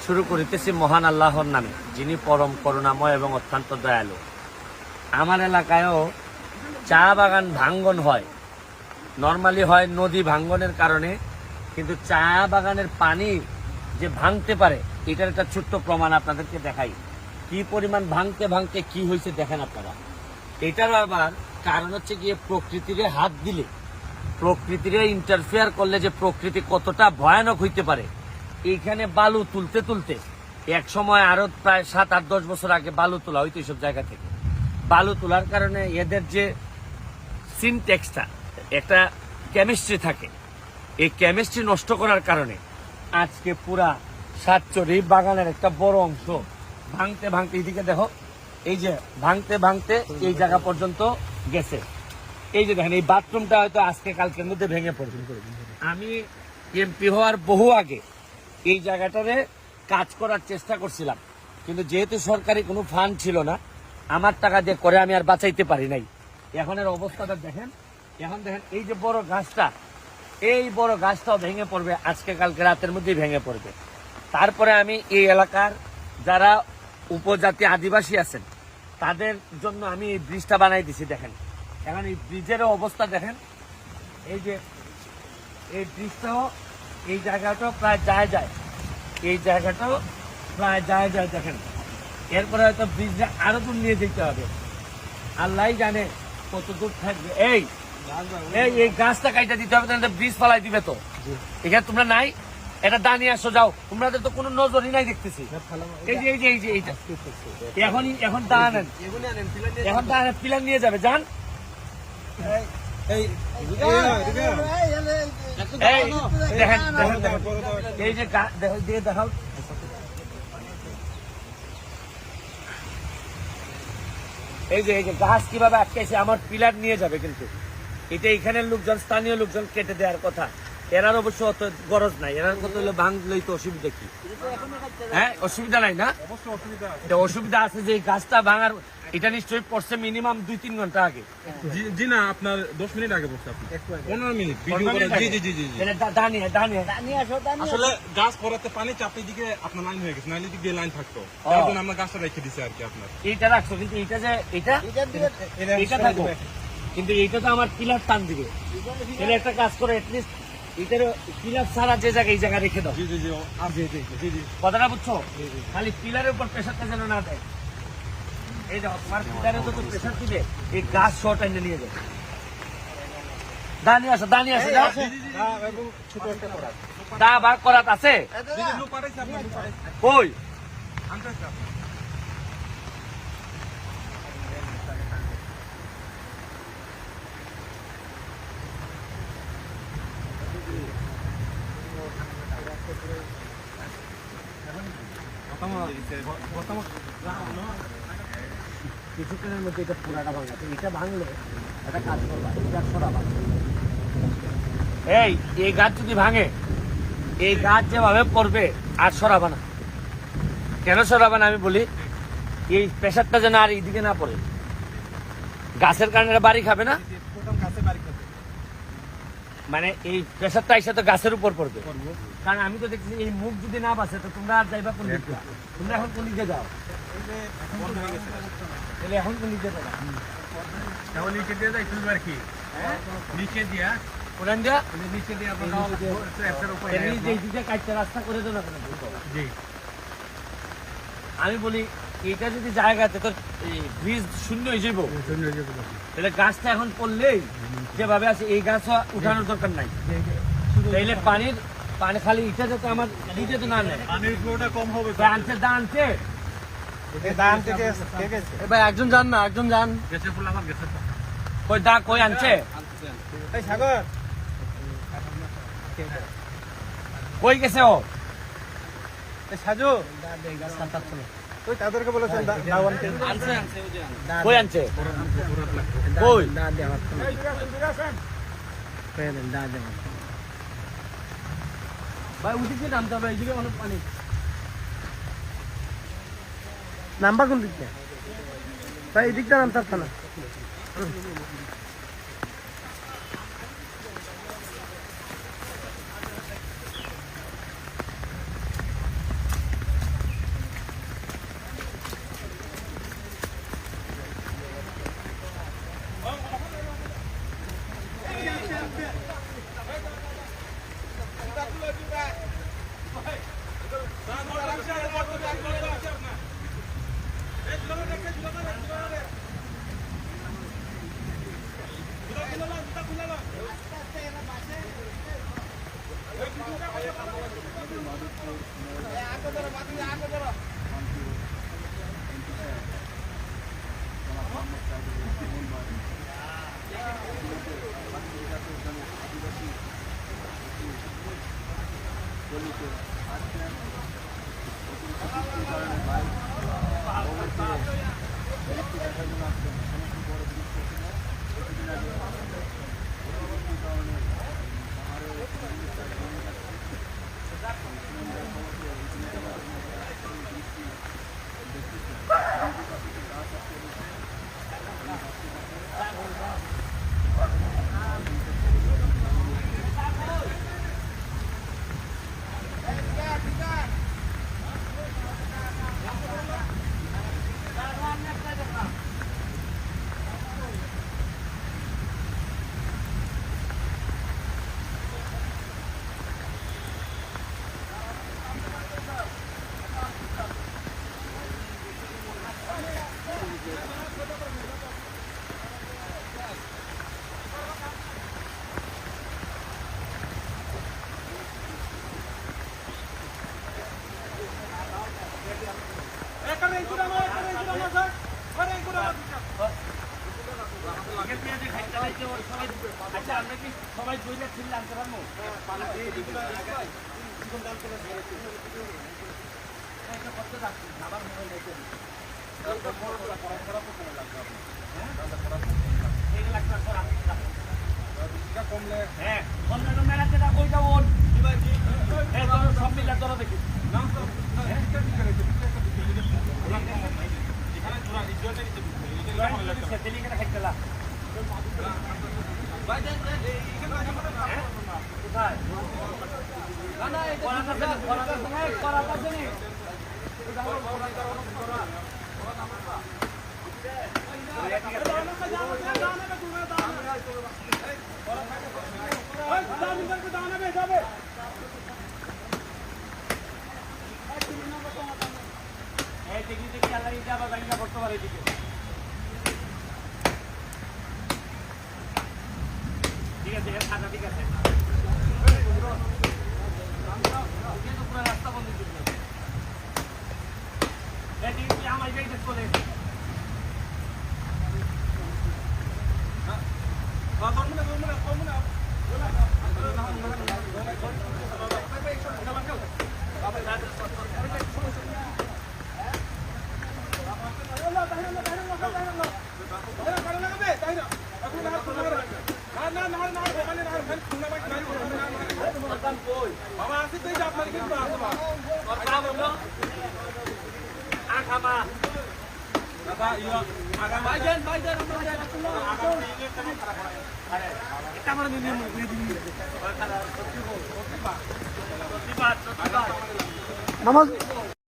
শুরু করিতেছি মহান আল্লাহর নামে, যিনি পরম করুণাময় এবং অত্যন্ত দয়ালু। আমার এলাকায়ও চা বাগান ভাঙ্গন হয়, নর্মালি হয় নদী ভাঙ্গনের কারণে, কিন্তু চা বাগানের পানি যে ভাঙতে পারে এটার একটা ছোট্ট প্রমাণ আপনাদেরকে দেখাই। কি পরিমাণ ভাঙতে ভাঙতে কি হয়েছে দেখেন আপনারা। এটার আবার কারণ হচ্ছে গিয়ে প্রকৃতিরে হাত দিলে, প্রকৃতিরে ইন্টারফেয়ার করলে যে প্রকৃতি কতটা ভয়ানক হইতে পারে। এইখানে বালু তুলতে তুলতে এক সময় আরো প্রায় 7-8-10 বছর আগে বালু তোলা হইতো এইসব জায়গা থেকে। বালু তোলার কারণে এদের যে সিনটেক্সটা, একটা কেমিস্ট্রি থাকে, এই কেমিস্ট্রি নষ্ট করার কারণে আজকে পুরা সাতচরি বাগানের একটা বড় অংশ ভাঙতে ভাঙতে, এদিকে দেখো, এই যে ভাঙতে ভাঙতে এই জায়গা পর্যন্ত গেছে। এই যে দেখেন, এই বাথরুমটা হয়তো আজকে কালকের মধ্যে ভেঙে পড়বে। আমি এমপি হওয়ার বহু আগে এই জায়গাটারে কাজ করার চেষ্টা করছিলাম, কিন্তু যেহেতু সরকারি কোনো ফান্ড ছিল না, আমার টাকা দিয়ে করে আমি আর বাঁচাইতে পারি নাই। এখন এর অবস্থাটা দেখেন, এখন দেখেন এই যে বড় গাছটা, এই বড় গাছটাও ভেঙে পড়বে, আজকে কালকে রাতের মধ্যেই ভেঙে পড়বে। তারপরে আমি এই এলাকার যারা উপজাতি আদিবাসী আছেন তাদের জন্য আমি এই ব্রিজটা বানাই দিছি। দেখেন এখন এই ব্রিজেরও অবস্থা দেখেন, এই যে এই ব্রিজটাও, এই জায়গাটাও প্রায় যায়, এই জায়গাটাও প্রায় যায় দেখেন। এরপরে হয়তো ব্রিজটা আরো দূর নিয়ে যেতে হবে, আল্লাহ জানে কত দূর থাকবে। এই এই গাছটা কাইটা দিতে হবে, তাহলে ব্রিজ ফালাই দিবে তো। এখানে তোমরা নাই, এটা দাঁড়িয়ে আসো, যাও, তোমাদের তো কোনো নজরই নাই দেখতেছি। এই যে এই যে এই যে এইটা এখন দাঁড়ান, এখন দাঁড়ান, পিলার নিয়ে যাবে, যান। দেখেন এই যে দিয়ে দেখাও, এই যে গাছ কিভাবে আটকেছে, আমার পিলার নিয়ে যাবে, কিন্তু এটা এখানের লোকজন, স্থানীয় লোকজন কেটে দেওয়ার কথা। এরার অবশ্য অত গরজ নাই, এরার কথা হলো ভাঙলেই তো অসুবিধা কি? হ্যাঁ, অসুবিধা নাই না? অসুবিধা আছে যে গাছটা ভাঙার, এটা নিশ্চয়ই পড়ছে মিনিমাম 2-3 ঘন্টা আগে। জি না, আপনার 10 মিনিট আগে পড়ছে, আপনি 15 মিনিট আসলে গাছ পড়াতে পানি চাপে দিকে আপনার লাইন হয়ে গেছে, নাইলে দিক দিয়ে লাইন থাকতো, তার জন্য আমরা গাছটা রেখে দিছি আর কি। আপনার এইটা রাখছো, কিন্তু এইটা যে এটা থাকো, কিন্তু এইটা তো আমার পিলার টান দিবে। এটা একটা কাজ করে, এটলিস্ট এটার পিলার ছাড়া যে জায়গায় এই জায়গা রেখে দাও। কথাটা বুঝছো? খালি পিলারের উপর প্রেশারটা যেন না দেয়। এই দেখো, তোমার পিলারে তো প্রেশার দিবে, এই গাছ শর্ট এনে নিয়ে যাবে। দাঁড়িয়ে আসো, যাও। দা বার করাত আছে কই? কিছুক্ষণের মধ্যে এটা পুরাটা ভাঙা, এটা ভাঙলে একটা কাজ করবা, এটা সরাবা। এই গাছ যদি ভাঙে, এই গাছ যেভাবে পড়বে আর সরাবা না। কেন সরাবা না আমি বলি, এই প্রেশারটা যেন আর এইদিকে না পড়ে। গাছের কারণে বাড়ি খাবে না, মানে এই প্রেশারটা এসে তো গাছের উপর পড়বে। কারণ আমি তো দেখছি এই মুখ যদি না বাঁচে তো তোমরা আর যাইবা কোন দিকে? তোমরা এখন কোন দিকে যাও? এখন কোন দিকে যাবা? নিচে দিয়ে যাই তুলবে আর কি, নিচে দিয়া কোরআন দিয়া নিচে দিয়ে রাস্তা করে দেবো না। আমি বলি এটা যদি জায়গাতে তোর ব্রিজ শূন্য হয়ে যাবো, তাহলে গাছটা এখন পড়লেই যেভাবে আছে এই গাছ উঠানোর দরকার নাই। তাইলে পানি খালি ইটা যাতে আমার নিচে তো না নেয়, পানির ফ্লোটা কম হবে। আনছে ভাই, একজন যান না, একজন যান। কই দা কই আনছে? সাগর কই গেছে ও? সাজু ওই তাদেরকে বলেছেন কই আনছে? কই ভাই উঠেছে, নামতে হবে, এইদিকে অনেক পানি। নাম্বার কোন দিকটা ভাই? এদিকটা নামতে পারত না। আচ্ছা আমরা কি সবাই দুইটা ছিল আনতে পারবো কমলে হ্যাঁ মেলাতে ওইটা ওর সব মিলে ধরো দেখি খাইতে করতে পারে এদিকে ঠিক আছে খাতা ঠিক আছে পুরো রাস্তা বন্ধ করতে আমার যাইতে চলে বাবা আসি তো আপনার কিন্তু আসবা আখামা দাদা ইয়া আগামী ভাইজান আরে এটা আমার নিয়ে সত্যি বাত